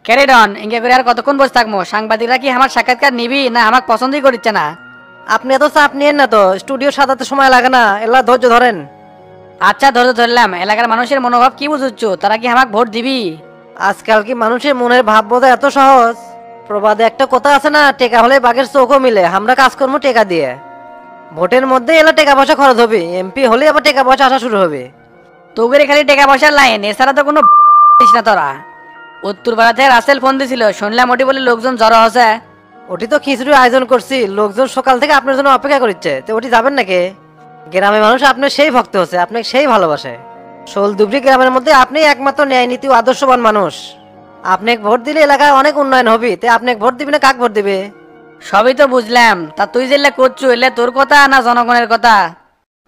ক্যারিডন ইঙ্গে করে আর কতক্ষণ বসে থাকবো? সাংবাদিকরা কি আমার সাক্ষাৎকার নিবি না আমাকে পছন্দই করছে না? আপনি এত চাপ নিয়েন না তো, স্টুডিও সাজাতে সময় লাগে না, এলা ধৈর্য ধরেন। আচ্ছা ধরে ধরলাম। এলাকার মানুষের মনোভাব কি বুঝুচ্ছ? তারা কি আমাকে ভোট দিবি? আজকাল কি মানুষের মনের ভাব বোঝা এত সহজ? প্রবাদে একটা কথা আছে না, টেকা হলে বাঘের চোখও মিলে। আমরা কাজ করবো টেকা দিয়ে। ভোটের মধ্যে এলা টাকা পয়সা খরচ হবে, এমপি হলে আবার টাকা পয়সা আসা শুরু হবে। তোদের খালি টাকা পয়সার লাইন, এছাড়া তো কোনো না তোরা। উত্তরপাড়া থেকে রাসেল ফোন দিছিল, শুনলাম ওটি বলে লোকজন জড়ো হচ্ছে। ওটি তো খিচুড়ির আয়োজন করছি, লোকজন সকাল থেকে আপনার জন্য অপেক্ষা করছে। তো ওটি যাবেন নাকি? গ্রামের মানুষ আপনার সেই ভক্ত হচ্ছে, আপনাকে সেই ভালোবাসে। শোলদুবরি গ্রামের মধ্যে আপনি একমাত্র ন্যায় নীতি ও আদর্শবান মানুষ। আপনাকে ভোট দিলে এলাকায় অনেক উন্নয়ন হবে। তাই আপনাকে ভোট দিবি না কাক ভোট দিবে? সবই তো বুঝলাম, তা তুই যেলে করছু এলে তোর কথা না জনগণের কথা?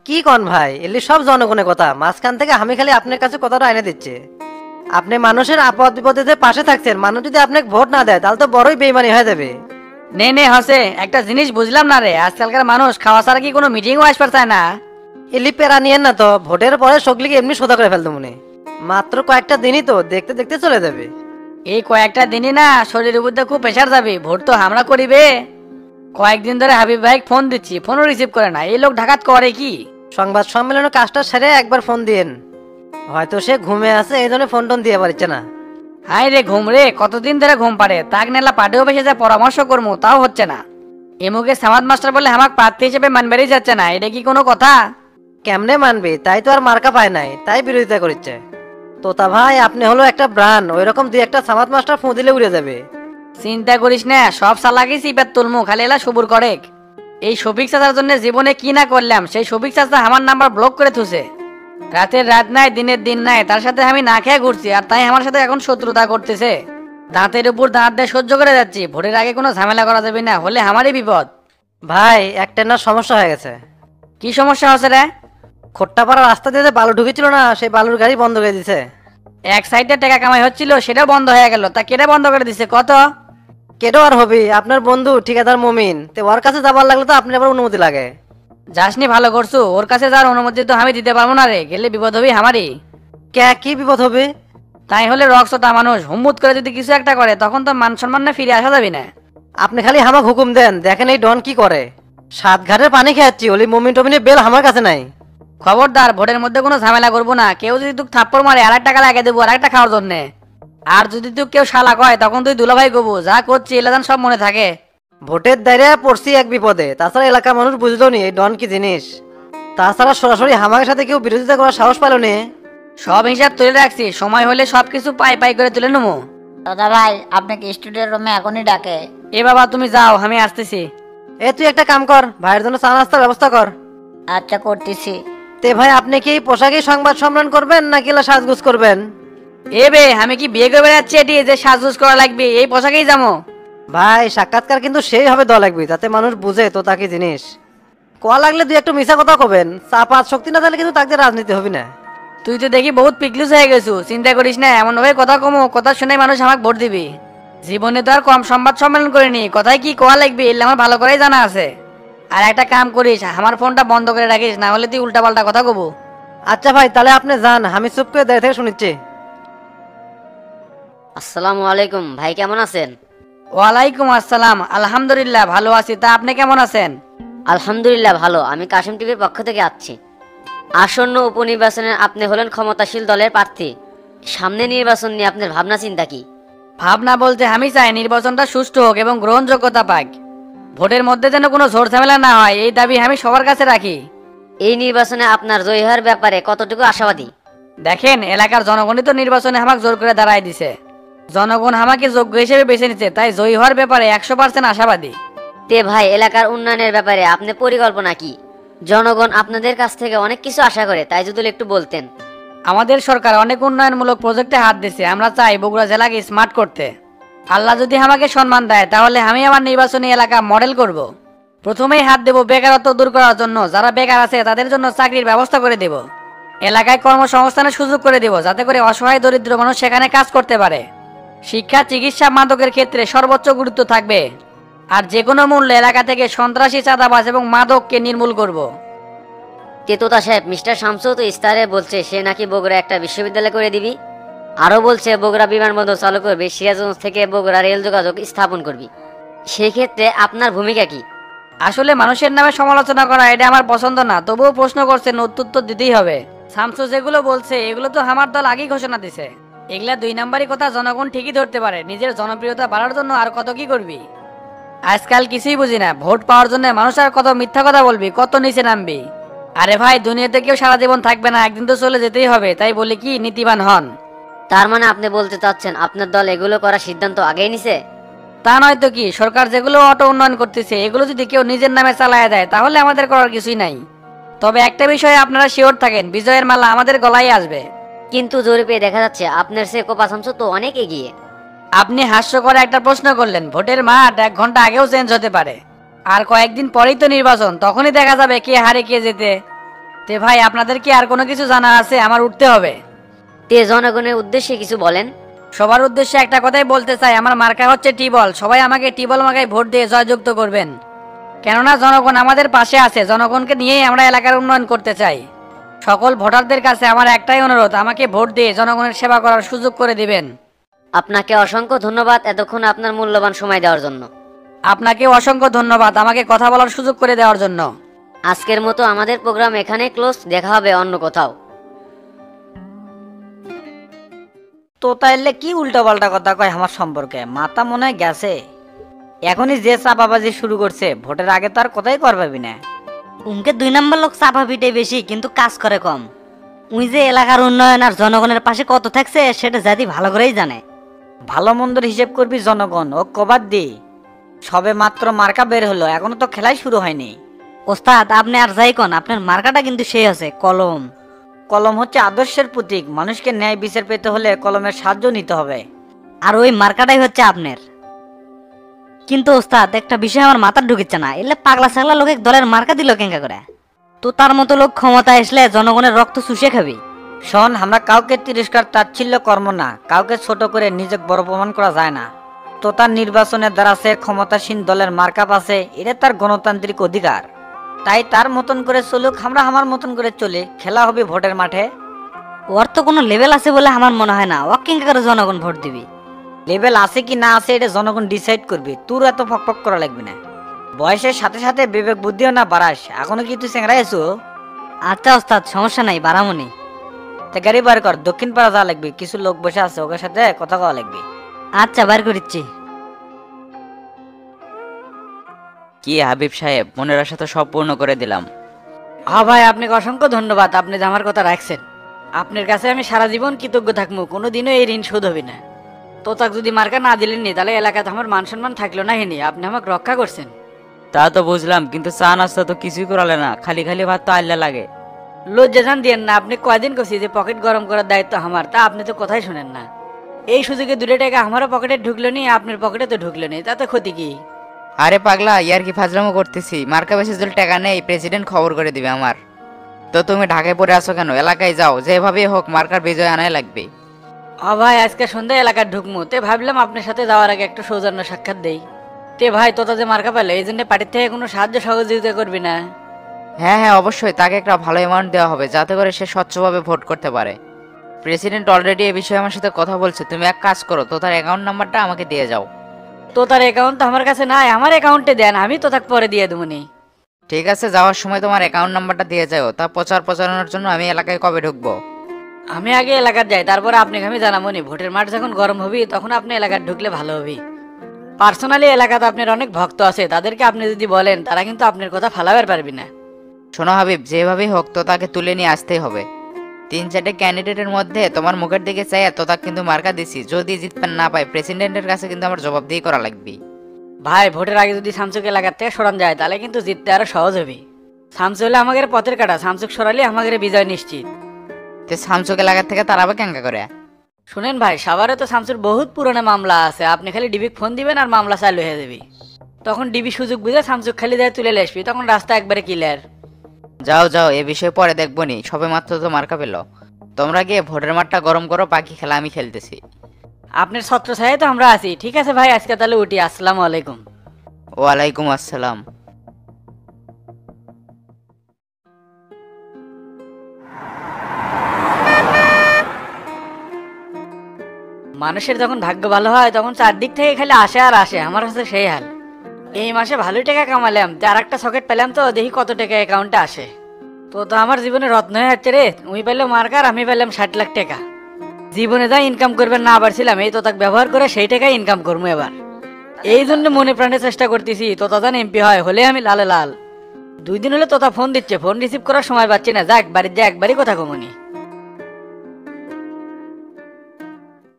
কি কন ভাই, এলি সব জনগণের কথা। মাঝখান থেকে আমি খালি আপনার কাছে কথাটা এনে দিচ্ছে। আপনি মানুষের আপদ বিপদে যে পাশে থাকছেন, মানুষ যদি আপনাকে ভোট না দেয় তাহলে তো বড়ই বেইমানি হয়ে যাবে। নে নে হসে, একটা জিনিস বুঝলাম না রে, আজকালকার মানুষ খাওয়া ছাড়া কি কোনো মিটিংও আসবার চায় না? এলি পেরা নিয়েন না তো, ভোটের পরে সকলিকে এমনি সোজা করে ফেলতো মনে। মাত্র কয়েকটা দিনই তো, দেখতে দেখতে চলে যাবে। এই কয়েকটা দিনই না, শরীরের উপর খুব প্রেশার যাবে। ভোট তো হামলা করিবে। কয়েকদিন ধরে হাবিব ভাই ফোন দিচ্ছি, ফোনও রিসিভ করে না। এই লোক ঢাকাত করে কি? সংবাদ সম্মেলনে কাজটা সেরে একবার ফোন দিয়েন। হয়তো সে ঘুমে আছে, এই জন্য ফোন টোন দিয়ে পারছে না। হাই রে ঘুম রে, কতদিন ধরে ঘুম পারে। তাক নেলা পাটেও বেসে যা পরামর্শ করবো তাও হচ্ছে না। এমুকে সামাদ মাস্টার বলে আমাকে প্রার্থী হিসেবে মানবারই যাচ্ছে না। এটা কি কোনো কথা? কেমনে মানবে? তাই তো আর মার্কা পায় নাই, তাই বিরোধিতা করছে। তোতা ভাই আপনি হলো একটা ব্রান, ওই রকম দুই একটা সামাদ মাস্টার ফোন দিলে উড়ে যাবে। চিন্তা করিস না, সব সালাকি সিপাত তুলমু, খালি এলা সবুর করে। এই শফিক চাচার জন্য জীবনে কি না করলাম। সেই শফিক চাচা আমার নাম্বার ব্লক করে থুছে। রাতের রাত নাই, দিনের দিন নাই, তার সাথে আমি না খেয়ে ঘুরছি, আর তাই আমার সাথে এখন শত্রুতা করতেছে। দাঁতের উপর দাঁত দিয়ে সহ্য করে যাচ্ছি। ভোটের আগে কোনো ঝামেলা করা যাবে না, হলে আমারই বিপদ। ভাই একটা না সমস্যা হয়ে গেছে। কি সমস্যা হচ্ছে রে? খোট্টাপাড়া রাস্তা দিয়ে যে বালু ঢুকেছিল না, সেই বালুর গাড়ি বন্ধ করে দিছে। এক সাইডে টাকা কামাই হচ্ছিল, সেটাও বন্ধ হয়ে গেল। তা কেটে বন্ধ করে দিছে কত? কেটো আর হবে আপনার বন্ধু ঠিকাদার মমিন, তো ওর কাছে যাবার লাগলে তো আপনি আবার অনুমতি লাগে। যাসনি ভালো করছো, ওর কাছে যাওয়ার অনুমতি তো আমি দিতে পারবো না রে, গেলে বিপদ হবি আমারই। কে কি বিপদ হবে? তাই হলে রক্সটা মানুষ হুম্মুত করে যদি কিছু একটা করে, তখন তো মান সম্মান না ফিরে আসা যাবে না। আপনি খালি হামাক হুকুম দেন, দেখেন এই ডন কি করে। সাত ঘাটের পানি খেয়াচ্ছি, ওলি মমিন টমিনের বেল আমার কাছে নাই। খবরদার, ভোটের মধ্যে কোনো ঝামেলা করবো না। কেউ যদি তুই থাপ্পড় মারে আর টাকা লাগিয়ে দেবো আর একটা খাওয়ার জন্য। আর যদি তুই কেউ শালা কয়, তখন তুই দুলাভাই কবু। যা করছি এলাকান সব মনে থাকে। ভোটের দাঁড়িয়ে পড়ছি এক বিপদে, তাছাড়া এলাকার মানুষ বুঝলো নি এই ডন কি জিনিস। তাছাড়া সরাসরি হামাকের সাথে কেউ বিরোধিতা করার সাহস পেল নি। সব হিসাব তুলে রাখছি, সময় হলে সবকিছু পাই পাই করে তুলে নেবো। দাদা ভাই আপনাকে স্টুডিও রুমে এখনই ডাকে। এ বাবা তুমি যাও, আমি আসতেছি। এ তুই একটা কাম কর, ভাইয়ের জন্য চা নাস্তার ব্যবস্থা কর। আচ্ছা করতেছি। তে ভাই আপনি কি এই পোশাকেই সংবাদ সম্মেলন করবেন নাকি এলা সাজগুজ করবেন? এ বে, আমি কি বিয়ে করে বেড়াচ্ছি এটি যে সাজগুজ করা লাগবে? এই পোশাকেই যাবো। ভাই সাক্ষাৎকার কিন্তু সেই হবে দেওয়া লাগবে, যাতে মানুষ বুঝে তো তাকে জিনিস। কোয়া লাগলে দুই একটু মিশা কথা কবেন, চা পাঁচ শক্তি না তাহলে কিন্তু তাকে রাজনীতি হবে না। তুই তো দেখি বহুত পিকলুস হয়ে গেছু। চিন্তা করিস না, এমন ভাবে কথা কমো, কথা শুনে মানুষ আমাকে ভোট দিবি। জীবনে তো আর কম সংবাদ সম্মেলন করিনি, কোথায় কি কোয়া লাগবে এলে আমার ভালো করেই জানা আছে। আর একটা কাম করিস, আমার ফোনটা বন্ধ করে রাখিস, না হলে তুই উল্টা পাল্টা কথা কবু। আচ্ছা ভাই তাহলে আপনি যান, আমি চুপ করে দাঁড়িয়ে থেকে শুনিচ্ছি। আসসালামু আলাইকুম ভাই, কেমন আছেন? ওয়ালাইকুম আসসালাম, আলহামদুলিল্লাহ ভালো আছি। তা আপনি কেমন আছেন? আলহামদুলিল্লাহ ভালো। আমি কাশিম টিভির পক্ষ থেকে আসছি। আসন্ন উপনির্বাচনে আপনি হলেন ক্ষমতাশীল দলের প্রার্থী। সামনে নির্বাচন নিয়ে আপনার ভাবনা চিন্তা কি? ভাবনা বলতে আমি চাই নির্বাচনটা সুষ্ঠু হোক এবং গ্রহণযোগ্যতা পাক। ভোটের মধ্যে যেন কোনো ঝোড় ঝামেলা না হয়, এই দাবি আমি সবার কাছে রাখি। এই নির্বাচনে আপনার জয়ী হওয়ার ব্যাপারে কতটুকু আশাবাদী? দেখেন, এলাকার জনগণই তো নির্বাচনে আমাকে জোর করে দাঁড়ায় দিছে। জনগণ আমাকে যোগ্য হিসেবে বেছে নিচ্ছে, তাই জয়ী হওয়ার ব্যাপারে 100% আশাবাদী। তে ভাই, এলাকার উন্নয়নের ব্যাপারে আপনার পরিকল্পনা কি? জনগণ আপনাদের কাছ থেকে অনেক কিছু আশা করে, তাই যদি একটু বলতেন। আমাদের সরকার অনেক উন্নয়নমূলক প্রজেক্টে হাত দিচ্ছে। আমরা চাই বগুড়া জেলাকে স্মার্ট করতে। আল্লাহ যদি আমাকে সম্মান দেয়, তাহলে আমি আমার নির্বাচনী এলাকা মডেল করব। প্রথমেই হাত দেব বেকারত্ব দূর করার জন্য। যারা বেকার আছে তাদের জন্য চাকরির ব্যবস্থা করে দেব। এলাকায় কর্মসংস্থানের সুযোগ করে দেব, যাতে করে অসহায় দরিদ্র মানুষ সেখানে কাজ করতে পারে। শিক্ষা, চিকিৎসা, মাদকের ক্ষেত্রে সর্বোচ্চ গুরুত্ব থাকবে। আর যে কোনো মূল্যে এলাকা থেকে সন্ত্রাসী, চাঁদাবাজ এবং মাদককে নির্মূল করব। তেতোতা সাহেব, মিস্টার শামসু তো ইস্তারে বলছে সে নাকি বগুড়া একটা বিশ্ববিদ্যালয় করে দিবি। আরো বলছে বগুড়া বিমানবন্দর চালু করবি, সিরাজগঞ্জ থেকে বগুড়া রেল যোগাযোগ স্থাপন করবি। সেক্ষেত্রে আপনার ভূমিকা কি? আসলে মানুষের নামে সমালোচনা করা এটা আমার পছন্দ না, তবুও প্রশ্ন করছেন, উত্তর তো দিতেই হবে। শামসু যেগুলো বলছে এগুলো তো আমার দল আগেই ঘোষণা দিছে। এগুলা 2 নাম্বারই কথা জনগণ ঠিকই ধরতে পারে। নিজের জনপ্রিয়তা বাড়ার জন্য আর কত কি করবি? আজকাল কিছুই বুঝি না, ভোট পাওয়ার জন্য মানুষ আর কত মিথ্যা কথা বলবি, কত নিচে নামবি। আরে ভাই, দুনিয়াতে কেউ সারা জীবন থাকবে না, একদিন তো চলে যেতেই হবে, তাই বলি কি নীতিবান হন। তার মানে আপনি বলতে চাচ্ছেন আপনার দল এগুলো করার সিদ্ধান্ত আগেই নিছে? তা নয় তো কি, সরকার যেগুলো অটো উন্নয়ন করতেছে এগুলো যদি কেউ নিজের নামে চালায় দেয় তাহলে আমাদের করার কিছুই নাই। তবে একটা বিষয়ে আপনারা শিওর থাকেন, বিজয়ের মালা আমাদের গলায় আসবে। কিন্তু জরিপে দেখা যাচ্ছে আপনার সে কোপা শামসু তো অনেক এগিয়ে। আপনি হাস্যকর একটা প্রশ্ন করলেন। ভোটের মাঠ 1 ঘন্টা আগেও চেঞ্জ হতে পারে, আর কয়েকদিন পরেই তো নির্বাচন, তখনই দেখা যাবে কে হারে কে জেতে। তে ভাই, আপনাদের কি আর কোনো কিছু জানা আছে? আমার উঠতে হবে। তে জনগণের উদ্দেশ্যে কিছু বলেন। সবার উদ্দেশ্যে একটা কথাই বলতে চাই, আমার মার্কা হচ্ছে টিবল। সবাই আমাকে টিবল মার্কায় ভোট দিয়ে জয়যুক্ত করবেন, কেননা জনগণ আমাদের পাশে আছে। জনগণকে নিয়েই আমরা এলাকার উন্নয়ন করতে চাই। সকল ভোটারদের কাছে আমার একটাই অনুরোধ, আমাকে ভোট দিয়ে জনগণের সেবা করার সুযোগ করে দিবেন। আপনাকে অসংখ্য ধন্যবাদ এতক্ষণ আপনার মূল্যবান সময় দেওয়ার জন্য। আপনাকে অসংখ্য ধন্যবাদ আমাকে কথা বলার সুযোগ করে দেওয়ার জন্য। আজকের মতো আমাদের প্রোগ্রাম এখানে ক্লোজ, দেখা হবে অন্য কোথাও। তো তাইলে কি উল্টা পাল্টা কথা কয় আমার সম্পর্কে, মাথা মনে হয় গেছে। এখনই যে চাপাবাজি শুরু করছে, ভোটের আগে তো আর কথাই করবাবি না। উনকে 2 নম্বর লোক চাপা পিটে বেশি, কিন্তু কাজ করে কম। উই যে এলাকার উন্নয়ন আর জনগণের পাশে কত থাকছে সেটা জাতি ভালো করেই জানে। ভালো মন্দর হিসেব করবি জনগণ, ও কবাদ দি। সবে মাত্র মার্কা বের হলো, এখনো তো খেলাই শুরু হয়নি। ওস্তাদ, আপনি আর যাই কোন, আপনার মার্কাটা কিন্তু সেই আছে কলম। কলম হচ্ছে আদর্শের প্রতীক, মানুষকে ন্যায় বিচার পেতে হলে কলমের সাহায্য নিতে হবে। আর ওই মার্কাটাই হচ্ছে আপনার। কিন্তু ওস্তাদ, একটা বিষয় আমার মাথার ঢুকিচ্ছে না, এলে পাগলা ছাগলা লোকে দলের মার্কা দিল কেঙ্কা করে? তো তার মতো লোক ক্ষমতা আসলে জনগণের রক্ত চুষে খাবি। শোন, আমরা কাউকে তিরস্কার তাচ্ছিল্য কর্ম না, কাউকে ছোট করে নিজে বড় প্রমাণ করা যায় না। তো তার নির্বাচনের দ্বারা সে ক্ষমতাসীন দলের মার্কা পাচ্ছে, এটা তার গণতান্ত্রিক অধিকার। তাই তার মতন করে চলুক, আমরা আমার মতন করে চলি। খেলা হবে ভোটের মাঠে। ওর তো কোনো লেভেল আছে বলে আমার মনে হয় না, ও কেঙ্কা করে জনগণ ভোট দিবি। লেভেল আছে কি না আছে এটা জনগণ ডিসাইড করবে, তোর এত ফকফক করা লাগবে না। বয়সের সাথে সাথে বিবেক বুদ্ধিও না বাড়াস, এখনো কি তুই চেংড়াই আছো? আচ্ছা ওস্তাদ, সমস্যা নাই, বারামনি। তা গাড়ি বার কর, দক্ষিণ পাড়া যাওয়া লাগবে, কিছু লোক বসে আছে, ওদের সাথে কথা কওয়া লাগবে। আচ্ছা, বার করিচ্ছি। কি হাবিব সাহেব, মনের আশা তো সব পূর্ণ করে দিলাম। হ্যাঁ ভাই, আপনাকে অসংখ্য ধন্যবাদ, আপনি যে আমার কথা রাখছেন। আপনার কাছে আমি সারা জীবন কৃতজ্ঞ থাকবো, কোনোদিনও এই ঋণ শোধ হবে না। তো তাক যদি মার্কা না দিলেননি তাহলে এলাকাতে আমার মান সম্মান থাকলো না। হেনি আপনি আমাকে রক্ষা করছেন। তা তো বুঝলাম, কিন্তু চা নাস্তা তো কিছুই করালে না, খালি খালি ভাত তো আল্লা লাগে। লজ্জা জান দিয়েন না, আপনি কয়দিন করছি যে পকেট গরম করার দায়িত্ব আমার, তা আপনি তো কথাই শোনেন না। এই সুযোগে 2 টাকা আমারও পকেটে ঢুকলো নি, আপনার পকেটে তো ঢুকলো নি, তাতে ক্ষতি কি? আরে পাগলা, ইয়ার কি ফাজলামো করতেছি? মার্কা বেশি যদি টাকা নেই, প্রেসিডেন্ট খবর করে দিবে আমার। তো তুমি ঢাকায় পড়ে আসো কেন? এলাকায় যাও, যেভাবেই হোক মার্কার বিজয় আনাই লাগবে। ভাই, আজকে সন্ধ্যায় এলাকার ঢুকমু, তে ভাবলাম আপনার সাথে যাওয়ার আগে একটু সৌজন্য সাক্ষাৎ দেই। তে ভাই, তোতা যে মার্কা পেলে এই জন্য পার্টির থেকে কোনো সাহায্য সহযোগিতা করবি না? হ্যাঁ হ্যাঁ, অবশ্যই, তাকে একটা ভালো অ্যামাউন্ট দেওয়া হবে, যাতে করে সে স্বচ্ছভাবে ভোট করতে পারে। প্রেসিডেন্ট অলরেডি এ বিষয়ে আমার সাথে কথা বলছে। তুমি এক কাজ করো, তো তার অ্যাকাউন্ট নাম্বারটা আমাকে দিয়ে যাও। তো তার অ্যাকাউন্ট তো আমার কাছে নাই, আমার অ্যাকাউন্টে দেন, আমি তো তাকে পরে দিয়ে দেবনি। ঠিক আছে, যাওয়ার সময় তোমার অ্যাকাউন্ট নাম্বারটা দিয়ে যাও। তা প্রচারণার জন্য আমি এলাকায় কবে ঢুকবো? আমি আগে এলাকার যাই, তারপরে আপনাকে আমি জানাবো নি। ভোটের মাঠ যখন গরম হবি তখন আপনি এলাকার ঢুকলে ভালো হবি। পার্সোনালি এলাকাতে আপনার অনেক ভক্ত আছে, তাদেরকে আপনি যদি বলেন তারা কিন্তু আপনার কথা ফালাবার পারবি না। শোনো হাবিব, যেভাবেই হোক তো তাকে তুলে নিয়ে আসতেই হবে। 3-4টে ক্যান্ডিডেটের মধ্যে তোমার মুখের দিকে চাই তো তাকে কিন্তু মার্কা দিছি। যদি জিতবেন না পাই, প্রেসিডেন্টের কাছে কিন্তু আমার জবাবদিহি করা লাগবে। ভাই, ভোটের আগে যদি শামসুক এলাকার থেকে সরান যায় তাহলে কিন্তু জিততে আরো সহজ হবে। শামসু হলে আমাদের পথের কাটা, শামসুক সরালে আমাদের বিজয় নিশ্চিত। তো শামসুক এলাকার থেকে তারাবে কেঙ্কা করে? শুনেন ভাই, সাভারে তো শামসুর বহুত পুরনো মামলা আছে, আপনি খালি ডিবিক ফোন দিবেন আর মামলা চালু হয়ে যাবে। তখন ডিবি সুযোগ বুঝে শামসুক খালি দেয় তুলে আসবি, তখন রাস্তা একবারে ক্লিয়ার। যাও যাও, এ বিষয়ে পরে দেখবো নি, সবে মাত্র তো মার্কা পেলো। তোমরা গিয়ে ভোটের মাঠটা গরম করো, বাকি খেলা আমি খেলতেছি। আপনার ছত্র ছায় তো আমরা আছি। ঠিক আছে ভাই, আজকে তাহলে উঠি। আসসালামু আলাইকুম। ওয়ালাইকুম আসসালাম। মানুষের যখন ভাগ্য ভালো হয় তখন চারদিক থেকে খালি আসে আর আসে, আমার কাছে সেই হাল। এই মাসে ভালোই টাকা কামালাম, আর একটা সকেট পেলাম তো দেখি কত টাকা অ্যাকাউন্টে আসে। তো তো আমার জীবনে রত্ন হয়ে যাচ্ছে রে, তুমি পেলে মার্কার, আমি পেলাম 60 লাখ টাকা। জীবনে যা ইনকাম করবেন না পারছিলাম, এই তো তাকে ব্যবহার করে সেই টাকাই ইনকাম করবো এবার। এই জন্য মনে প্রাণে চেষ্টা করতেছি তোতা যেন এমপি হয়, হলে আমি লালে লাল। 2 দিন হলে তোতা ফোন দিচ্ছে, ফোন রিসিভ করার সময় পাচ্ছি না। যাক, বাড়িতে যে একবারই কথা কমনি।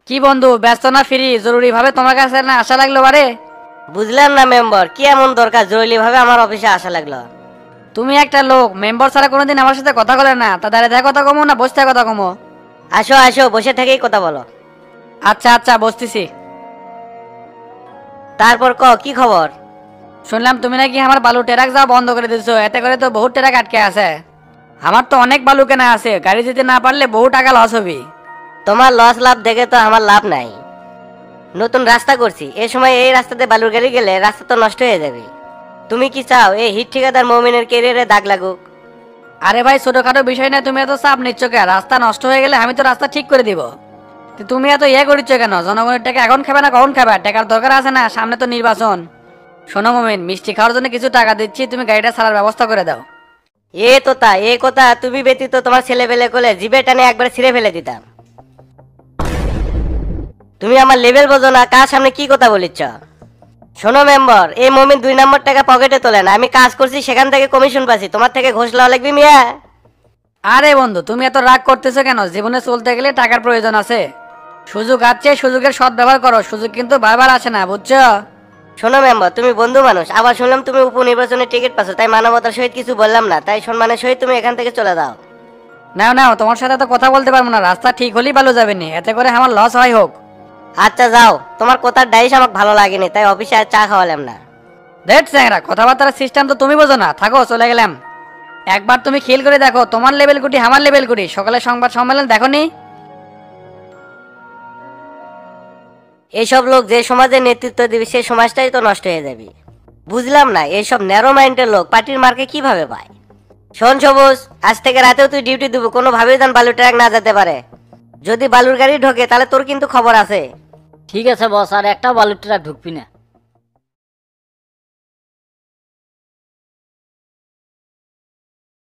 কি বন্ধু, ব্যস্ত না ফ্রি? জরুরি ভাবে তোমার কাছে না আশা লাগলো বারে। বুঝলাম না মেম্বার, কি এমন দরকার জরুরি ভাবে আমার অফিসে আসা লাগলো? তুমি একটা লোক, মেম্বার ছাড়া কোনোদিন আমার সাথে কথা বলে না, তা দাঁড়িয়ে থেকে কথা কমো না বসে থেকে কথা কমো? আসো আসো, বসে থেকেই কথা বলো। আচ্ছা আচ্ছা, বসতেছি। তারপর কি খবর? শুনলাম তুমি নাকি আমার বালু ট্রাক যাওয়া বন্ধ করে দিচ্ছ, এতে করে তো বহুত ট্রাক আটকে আছে। আমার তো অনেক বালু কেনা আছে, গাড়ি যেতে না পারলে বহু টাকা লস হবে। তোমার লস লাভ দেখে তো আমার লাভ নাই। নতুন রাস্তা করছি, এই সময় এই রাস্তাতে বালুর গাড়ি গেলে রাস্তা তো নষ্ট হয়ে যাবে। তুমি কি চাও এই হিট ঠিকাদার মমিনের ক্যারিয়ারে দাগ লাগুক? আরে ভাই, ছোটখাটো বিষয় না, তুমি এত চাপ নিচ্ছ কেন? রাস্তা নষ্ট হয়ে গেলে আমি তো রাস্তা ঠিক করে দিব। তো তুমি এত করিচ্ছ কেন? জনগণের টাকা এখন খাবে না কখন খাবে? টাকার দরকার আছে না, সামনে তো নির্বাচন। শোনো মমিন, মিষ্টি খাওয়ার জন্য কিছু টাকা দিচ্ছি, তুমি গাড়িটা ছাড়ার ব্যবস্থা করে দাও। এ কথা তুমি ব্যতীত তোমার ছেলে পেলে কোলে জিবে টানে একবার ছিঁড়ে ফেলে দিতাম। তুমি আমার লেভেল বোঝো না, কার সামনে কি কথা বলিচ্ছ? শোনো মেম্বার, এই মমিন 2 নম্বর টাকা পকেটে তোলে না, আমি কাজ করছি সেখান থেকে কমিশন পাচ্ছি, তোমার থেকে ঘোষ লওয়া লাগবে মিয়া। আরে বন্ধু, তুমি এত রাগ করতেছো কেন? জীবনে চলতে গেলে টাকার প্রয়োজন আছে। সুযোগ আছে, সুযোগের সৎ ব্যবহার করো। সুযোগ কিন্তু বারবার আসে না, বুঝছো? শোনো মেম্বার, তুমি বন্ধু মানুষ, আবার শুনলাম তুমি উপনির্বাচনের টিকিট পাচ্ছ, তাই মানবতার সহিত কিছু বললাম না, তাই সম্মানের সহিত তুমি এখান থেকে চলে যাও। নাও নাও, তোমার সাথে তো কথা বলতে পারবো না, রাস্তা ঠিক হলেই ভালো যাবে নি, এতে করে আমার লস হয় হোক। আচ্ছা যাও, তোমার কথার ডাইস আমাকে ভালো লাগেনি, তাই অফিসে আর চা খাওয়ালাম না। দেখ স্যাংরা, কথাবার্তার সিস্টেম তো তুমি বোঝো না, থাকো, চলে গেলাম। একবার তুমি খেয়াল করে দেখো, তোমার লেভেল কুটি আমার লেভেল কুটি। সকালে সংবাদ সম্মেলন দেখো নি? এইসব লোক যে সমাজের নেতৃত্ব দিবে সেই সমাজটাই তো নষ্ট হয়ে যাবে। বুঝলাম না এইসব ন্যারো মাইন্ডের লোক পার্টির মার্কে কিভাবে পায়। শোন সবুজ, আজ থেকে রাতেও তুই ডিউটি দিব, কোনোভাবেই যেন বালু ট্রাক না যেতে পারে। যদি বালুর গাড়ি ঢোকে তাহলে তোর কিন্তু খবর আছে। ঠিক আছে বস, আর একটা বালুর ট্রাক ঢুকবি না।